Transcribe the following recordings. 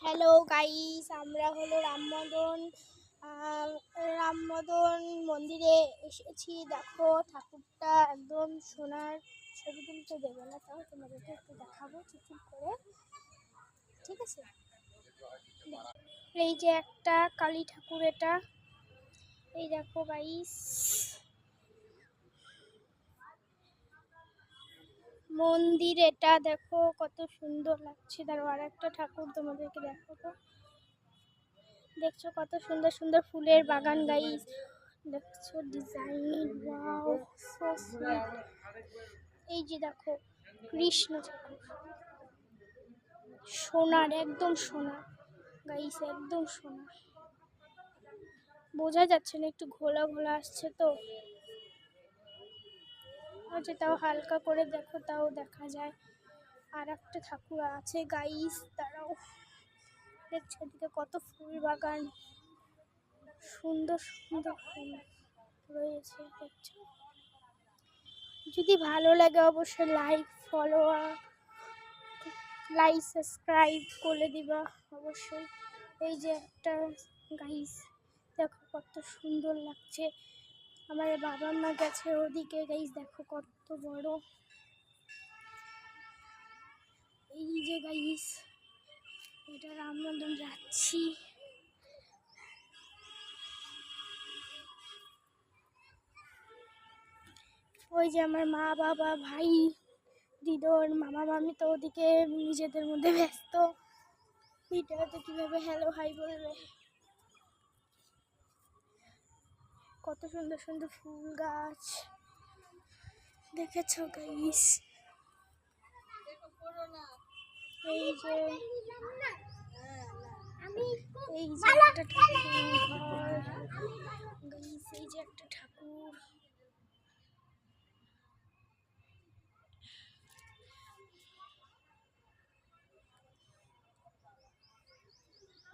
Hello guys, আমরা হলো রামমদন মন্দিরে এসেছি। দেখো ঠাকুরটা একদম সোনার। ছবি তুলতে দেবে না, তাও তোমাদেরকে একটু দেখাবো চুপ করে, ঠিক আছে? এই যে একটা কালী ঠাকুর, এটা এই দেখো গাইস, মন্দির এটা দেখো কত সুন্দর লাগছে। তার আর একটা ঠাকুর তোমাদেরকে দেখাবো। দেখছো কত সুন্দর সুন্দর ফুলের বাগান গাইস, দেখছো ডিজাইন, ওয়াও সো সুইট। এই যে দেখো কৃষ্ণ ঠাকুর, সোনার, একদম সোনা গাইস, একদম সোনা। বোঝা যাচ্ছে না, একটু ঘোলা ঘোলা আসছে তো, আচ্ছা তাও হালকা করে দেখো, তাও দেখা যায়। আর একটা ঠাকুর আছে গাইস, তারাও দেখছো এদিকে কত ফুল বাগান, সুন্দর সুন্দর ফুল রয়েছে দেখছো। যদি ভালো লাগে অবশ্যই লাইক সাবস্ক্রাইব করে দিবা অবশ্যই। এই যে একটা গাইস, দেখো কত সুন্দর লাগছে। আমার বাবা মা গেছে ওদিকে গাইস, দেখো কত বড়। এই যে গাইস, এটা রামমদন যাচ্ছি। ওই যে আমার মা বাবা ভাই দিদর মামা মামি তো ওদিকে নিজেদের মধ্যে ব্যস্ত, ভিডিওতে কিভাবে হ্যালো হাই বলবে। কত সুন্দর সুন্দর ফুল গাছ দেখেছো গাইস। এই যে একটা ঠাকুর গাইস, এই যে একটা ঠাকুর।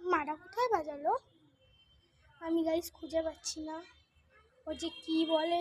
মারা কোথায় বাজালো আমি গাইস খুঁজে পাচ্ছি না, ও যে কি বলে।